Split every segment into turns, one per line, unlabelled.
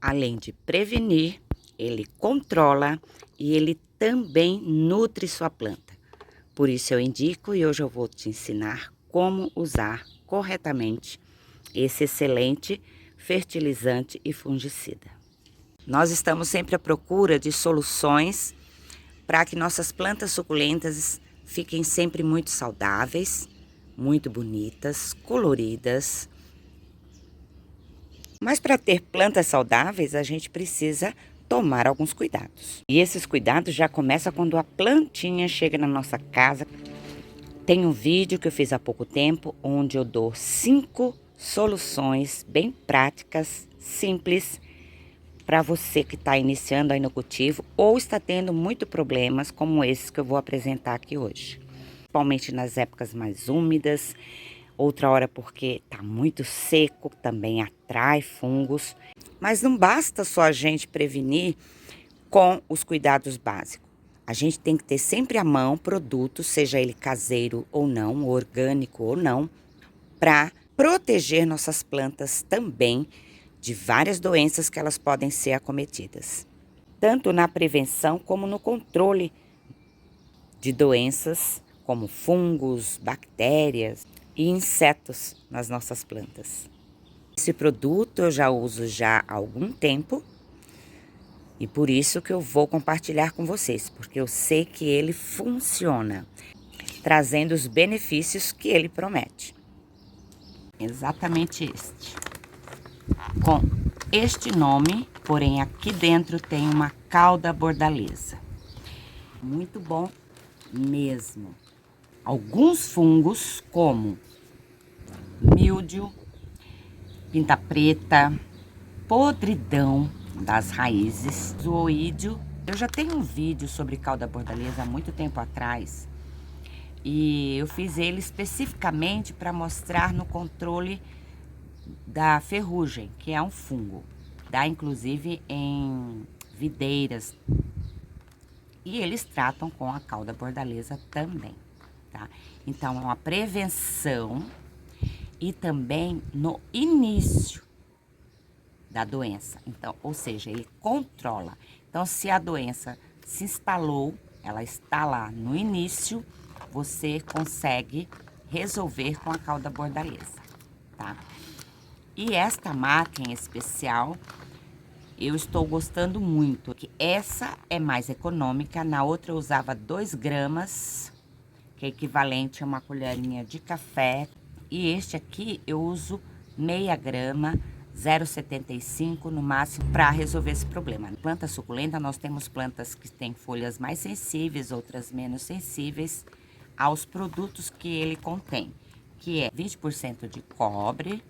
Além de prevenir, ele controla e ele também nutre sua planta. Por isso eu indico e hoje eu vou te ensinar como usar corretamente esse excelente fertilizante e fungicida. Nós estamos sempre à procura de soluções para que nossas plantas suculentas fiquem sempre muito saudáveis, muito bonitas, coloridas. Mas para ter plantas saudáveis, a gente precisa tomar alguns cuidados. E esses cuidados já começam quando a plantinha chega na nossa casa. Tem um vídeo que eu fiz há pouco tempo, onde eu dou 5 soluções bem práticas, simples, para você que está iniciando aí no cultivo ou está tendo muito problemas como esses que eu vou apresentar aqui hoje. Principalmente nas épocas mais úmidas, outra hora porque está muito seco, também atrai fungos. Mas não basta só a gente prevenir com os cuidados básicos. A gente tem que ter sempre à mão produtos, seja ele caseiro ou não, orgânico ou não, para proteger nossas plantas também de várias doenças que elas podem ser acometidas. Tanto na prevenção como no controle de doenças como fungos, bactérias e insetos nas nossas plantas. Esse produto eu já uso há algum tempo e por isso que eu vou compartilhar com vocês, porque eu sei que ele funciona, trazendo os benefícios que ele promete. Exatamente este. Com este nome, porém aqui dentro tem uma cauda bordaleza. Muito bom mesmo. Alguns fungos como míldio, pinta preta, podridão das raízes, zooídeo. Eu já tenho um vídeo sobre cauda bordaleza há muito tempo atrás e eu fiz ele especificamente para mostrar no controle da ferrugem, que é um fungo. Dá inclusive em videiras. E eles tratam com a cauda bordaleza também, tá? Então, é uma prevenção e também no início da doença. Então, ou seja, ele controla. Então, se a doença se instalou, ela está lá no início, você consegue resolver com a cauda bordaleza, tá? E esta marca em especial, eu estou gostando muito, que essa é mais econômica, na outra eu usava 2 gramas, que é equivalente a uma colherinha de café. E este aqui eu uso meia grama, 0,75 no máximo, para resolver esse problema. Planta suculenta, nós temos plantas que têm folhas mais sensíveis, outras menos sensíveis aos produtos que ele contém, que é 20% de cobre,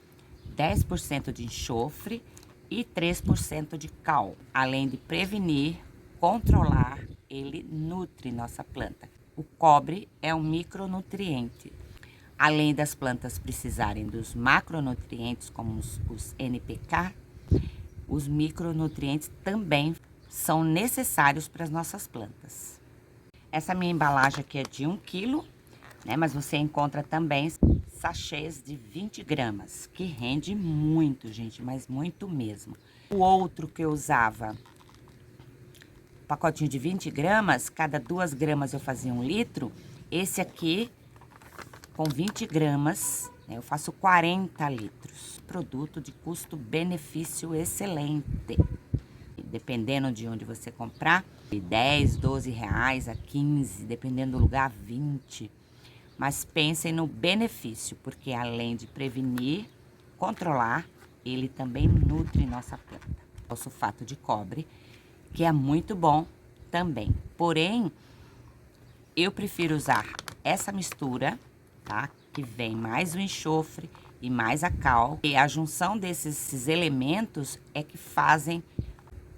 10% de enxofre e 3% de cal. Além de prevenir, controlar, ele nutre nossa planta. O cobre é um micronutriente. Além das plantas precisarem dos macronutrientes, como os NPK, os micronutrientes também são necessários para as nossas plantas. Essa minha embalagem aqui é de 1 quilo, né? Mas você encontra também sachês de 20 gramas, que rende muito, gente, mas muito mesmo. O outro que eu usava, pacotinho de 20 gramas, cada 2 gramas eu fazia 1 litro. Esse aqui, com 20 gramas, né, eu faço 40 litros. Produto de custo-benefício excelente. Dependendo de onde você comprar, de 10, 12 reais a 15, dependendo do lugar, 20. Mas pensem no benefício, porque além de prevenir, controlar, ele também nutre nossa planta. O sulfato de cobre, que é muito bom também. Porém, eu prefiro usar essa mistura, tá? Que vem mais o enxofre e mais a cal. E a junção desses elementos é que fazem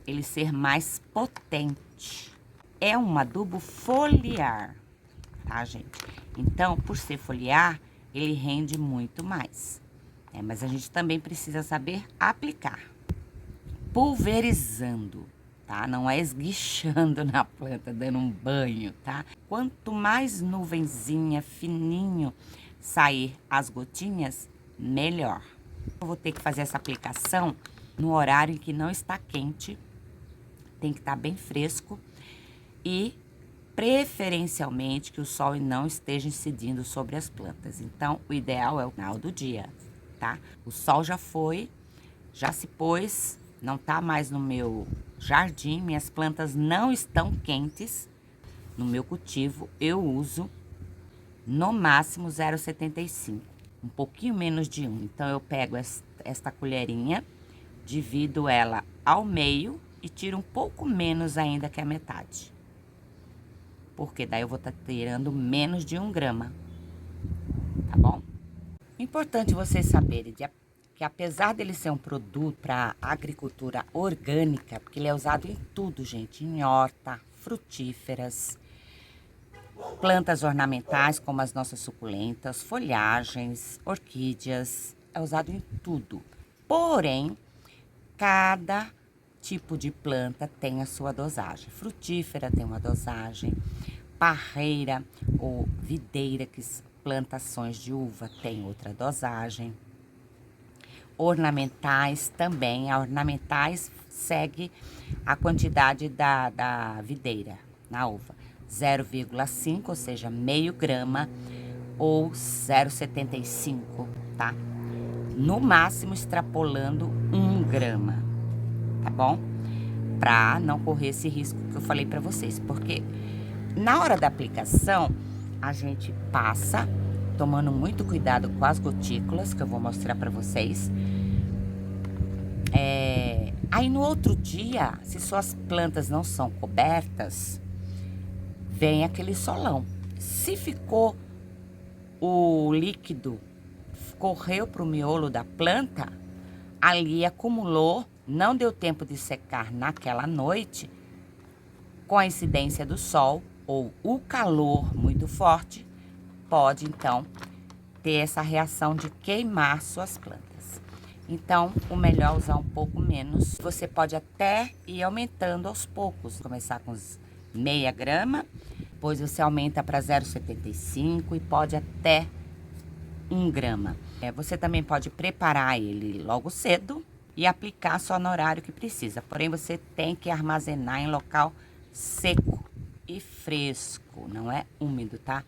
ele ser mais potente. É um adubo foliar, tá, gente? Então, por ser foliar, ele rende muito mais. Mas a gente também precisa saber aplicar. Pulverizando, tá? Não é esguichando na planta, dando um banho, tá? Quanto mais nuvenzinha, fininho sair as gotinhas, melhor. Eu vou ter que fazer essa aplicação no horário em que não está quente, tem que estar bem fresco e preferencialmente que o sol não esteja incidindo sobre as plantas. Então, o ideal é o final do dia, tá? O sol já foi, já se pôs, não tá mais no meu jardim, minhas plantas não estão quentes. No meu cultivo, eu uso no máximo 0,75, um pouquinho menos de 1. Então, eu pego esta colherinha, divido ela ao meio e tiro um pouco menos ainda que a metade. Porque daí eu vou estar tirando menos de 1 grama, tá bom? Importante vocês saberem que apesar dele ser um produto para agricultura orgânica, porque ele é usado em tudo, gente, em horta, frutíferas, plantas ornamentais como as nossas suculentas, folhagens, orquídeas, é usado em tudo. Porém, cada tipo de planta tem a sua dosagem. Frutífera tem uma dosagem, parreira ou videira, que plantações de uva, tem outra dosagem. Ornamentais também, a ornamentais segue a quantidade da videira na uva. 0,5, ou seja, meio grama ou 0,75, tá? No máximo extrapolando 1 grama, tá bom? Pra não correr esse risco que eu falei pra vocês, porque na hora da aplicação, a gente passa, tomando muito cuidado com as gotículas, que eu vou mostrar pra vocês. Aí no outro dia, se suas plantas não são cobertas, vem aquele solão. Se ficou o líquido, correu pro miolo da planta, ali acumulou, não deu tempo de secar naquela noite, com a incidência do sol ou o calor muito forte, pode então ter essa reação de queimar suas plantas. Então, o melhor é usar um pouco menos. Você pode até ir aumentando aos poucos, começar com meia grama, depois você aumenta para 0,75 e pode até 1 grama. Você também pode preparar ele logo cedo e aplicar só no horário que precisa. Porém, você tem que armazenar em local seco e fresco, não é úmido, tá?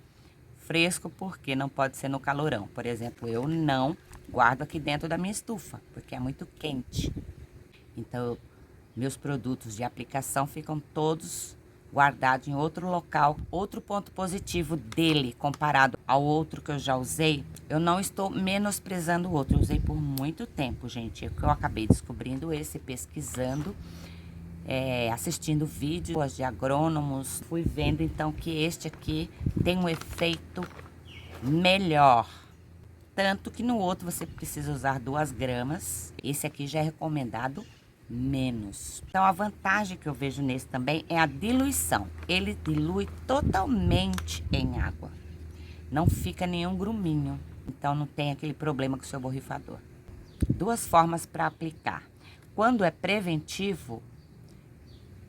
Fresco porque não pode ser no calorão. Por exemplo, eu não guardo aqui dentro da minha estufa, porque é muito quente. Então, meus produtos de aplicação ficam todos guardados em outro local. Outro ponto positivo dele, comparado ao outro que eu já usei, eu não estou menosprezando o outro. Eu usei por muito tempo, gente. Eu acabei descobrindo esse, pesquisando, assistindo vídeos de agrônomos. Fui vendo, então, que este aqui tem um efeito melhor. Tanto que no outro você precisa usar 2 gramas. Esse aqui já é recomendado menos. Então, a vantagem que eu vejo nesse também é a diluição. Ele dilui totalmente em água. Não fica nenhum gruminho. Então, não tem aquele problema com o seu borrifador. 2 formas para aplicar. Quando é preventivo,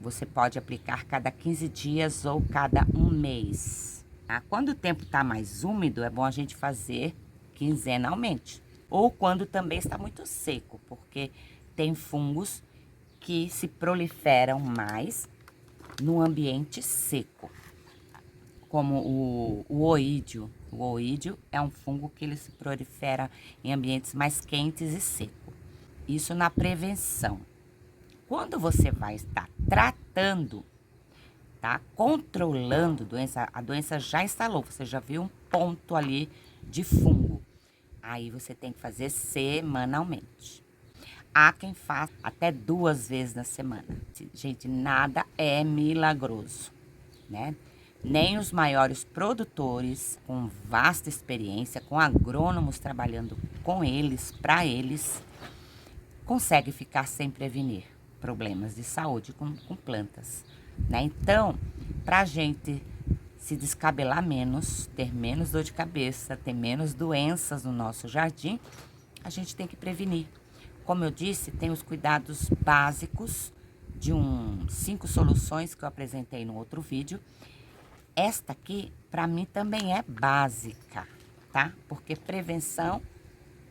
você pode aplicar cada 15 dias ou cada 1 mês. Tá? Quando o tempo está mais úmido, é bom a gente fazer quinzenalmente. Ou quando também está muito seco, porque tem fungos que se proliferam mais no ambiente seco, como o oídio. O oídio é um fungo que ele se prolifera em ambientes mais quentes e secos. Isso na prevenção. Quando você vai estar tratando, tá? Controlando a doença já instalou, você já viu um ponto ali de fungo. Aí você tem que fazer semanalmente. Há quem faça até 2 vezes na semana. Gente, nada é milagroso, né? Nem os maiores produtores, com vasta experiência, com agrônomos trabalhando com eles, para eles, conseguem ficar sem prevenir problemas de saúde com plantas, né? Então, pra gente se descabelar menos, ter menos dor de cabeça, ter menos doenças no nosso jardim, a gente tem que prevenir. Como eu disse, tem os cuidados básicos de 5 soluções que eu apresentei no outro vídeo. Esta aqui, para mim, também é básica, tá? Porque prevenção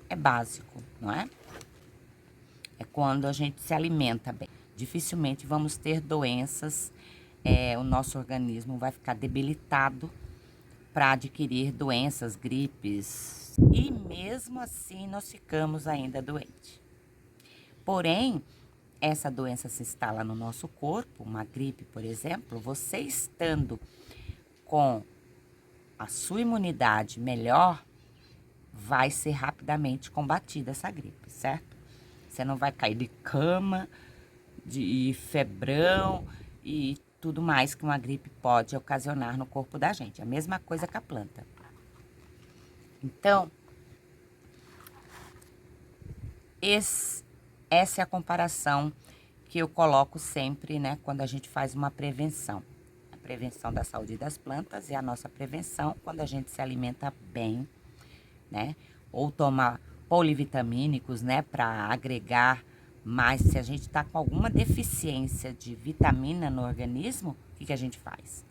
é básico, não é? é quando a gente se alimenta bem. Dificilmente vamos ter doenças, o nosso organismo vai ficar debilitado para adquirir doenças, gripes, e mesmo assim nós ficamos ainda doentes. Porém, essa doença se instala no nosso corpo, uma gripe, por exemplo, você estando com a sua imunidade melhor, vai ser rapidamente combatida essa gripe, certo? Você não vai cair de cama, de febrão e tudo mais que uma gripe pode ocasionar no corpo da gente. A mesma coisa com a planta. Então, essa é a comparação que eu coloco sempre, né, quando a gente faz uma prevenção. A prevenção da saúde das plantas e a nossa prevenção quando a gente se alimenta bem, né? Ou toma polivitamínicos, né, para agregar mais. Se a gente está com alguma deficiência de vitamina no organismo, o que a gente faz?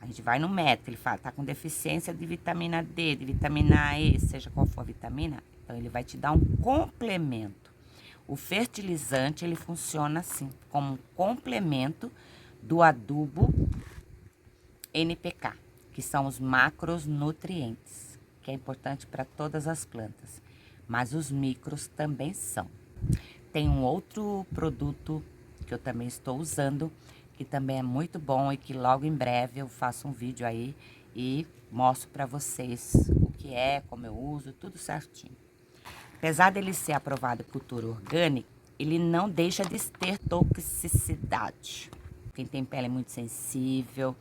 A gente vai no médico, ele fala, tá com deficiência de vitamina D, de vitamina E, seja qual for a vitamina, então ele vai te dar um complemento. O fertilizante, ele funciona assim, como um complemento do adubo NPK, que são os macronutrientes, que é importante para todas as plantas, mas os micros também são. Tem um outro produto que eu também estou usando, que também é muito bom e que logo em breve eu faço um vídeo aí e mostro para vocês o que é, como eu uso, tudo certinho. Apesar dele ser aprovado cultura orgânica, ele não deixa de ter toxicidade. Quem tem pele muito sensível,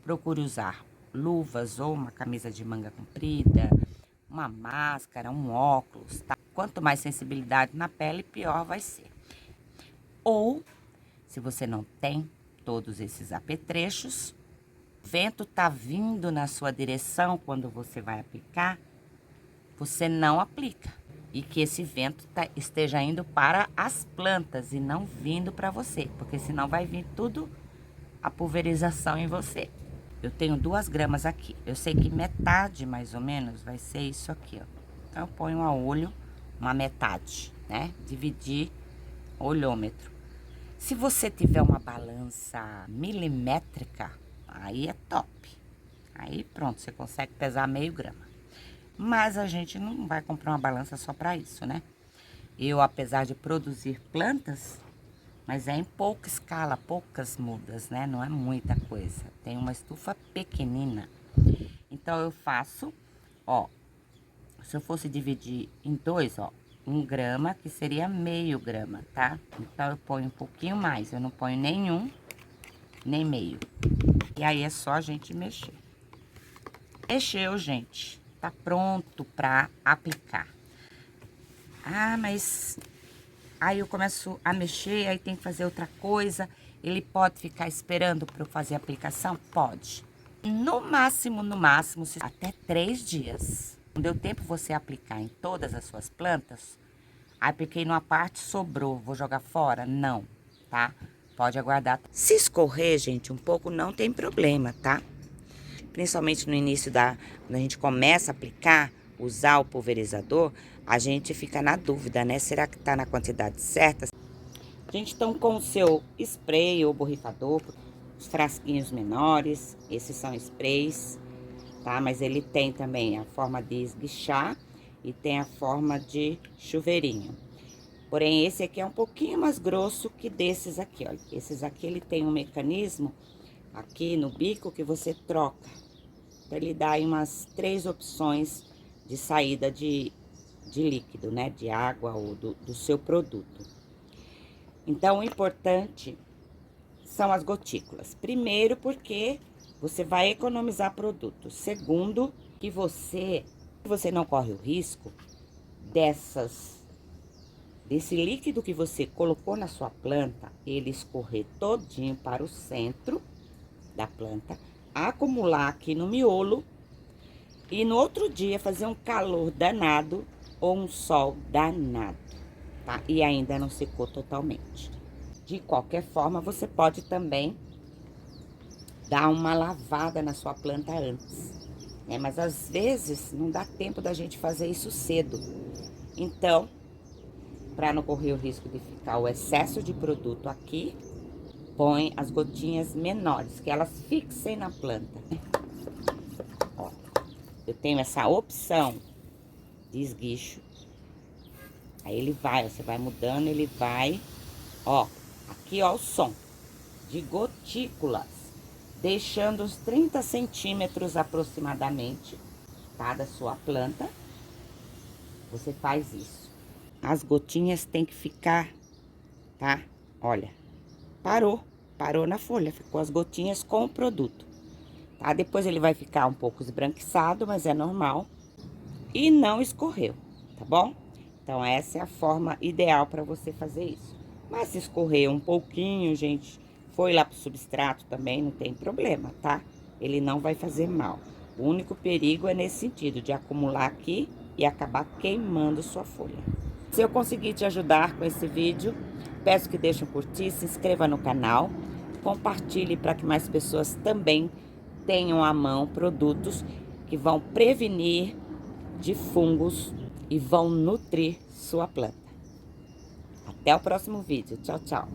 procure usar luvas ou uma camisa de manga comprida, uma máscara, um óculos, tá? Quanto mais sensibilidade na pele, pior vai ser. Ou, se você não tem todos esses apetrechos, o vento tá vindo na sua direção quando você vai aplicar, você não aplica. E que esse vento esteja indo para as plantas e não vindo para você, porque senão vai vir tudo a pulverização em você. Eu tenho 2 gramas aqui. Eu sei que metade, mais ou menos, vai ser isso aqui, ó. Então, eu ponho a olho uma metade, né? Dividir o olhômetro. Se você tiver uma balança milimétrica, aí é top. Aí, pronto, você consegue pesar meio grama. Mas a gente não vai comprar uma balança só para isso, né? Eu, apesar de produzir plantas, mas é em pouca escala, poucas mudas, né? Não é muita coisa. Tem uma estufa pequenina. Então, eu faço, ó, se eu fosse dividir em 2, ó, 1 grama, que seria meio grama, tá? Então, eu ponho um pouquinho mais, eu não ponho nenhum, nem meio. E aí, é só a gente mexer. Mexeu, gente. Tá pronto pra aplicar. Ah, mas aí eu começo a mexer, aí tem que fazer outra coisa. Ele pode ficar esperando para eu fazer a aplicação? Pode. No máximo, até 3 dias. Não deu tempo você aplicar em todas as suas plantas? Apliquei numa parte, sobrou, vou jogar fora? Não, tá? Pode aguardar. Se escorrer, gente, um pouco não tem problema, tá? Principalmente no início quando a gente começa a aplicar, usar o pulverizador, a gente fica na dúvida, né? Será que tá na quantidade certa? Gente, então com o seu spray ou borrifador, os frasquinhos menores, esses são sprays, tá? Mas ele tem também a forma de esguichar e tem a forma de chuveirinho. Porém, esse aqui é um pouquinho mais grosso que desses aqui, ó. Esses aqui, ele tem um mecanismo aqui no bico que você troca. Pra ele dar aí umas 3 opções de saída de líquido, né? De água ou do seu produto. Então, o importante são as gotículas. Primeiro, porque você vai economizar produto. Segundo, que você não corre o risco desse líquido que você colocou na sua planta, ele escorrer todinho para o centro da planta, acumular aqui no miolo e no outro dia fazer um calor danado ou um sol danado, tá? E ainda não secou totalmente. De qualquer forma, você pode também dar uma lavada na sua planta antes, né? Mas às vezes não dá tempo da gente fazer isso cedo. Então, para não correr o risco de ficar o excesso de produto aqui, põe as gotinhas menores, que elas fixem na planta. Ó, eu tenho essa opção de esguicho. Aí ele vai, você vai mudando, ele vai, ó, aqui ó o som de gotículas, deixando uns 30 centímetros aproximadamente, tá, da sua planta. Você faz isso. As gotinhas tem que ficar, tá? Olha, parou na folha, ficou as gotinhas com o produto, tá? Depois ele vai ficar um pouco esbranquiçado, mas é normal. E não escorreu, tá bom? Então, essa é a forma ideal para você fazer isso. Mas se escorrer um pouquinho, gente, foi lá pro substrato também, não tem problema, tá? Ele não vai fazer mal. O único perigo é nesse sentido, de acumular aqui e acabar queimando sua folha. Se eu conseguir te ajudar com esse vídeo, peço que deixe um curtir, se inscreva no canal, compartilhe para que mais pessoas também tenham à mão produtos que vão prevenir de fungos e vão nutrir sua planta. Até o próximo vídeo. Tchau, tchau.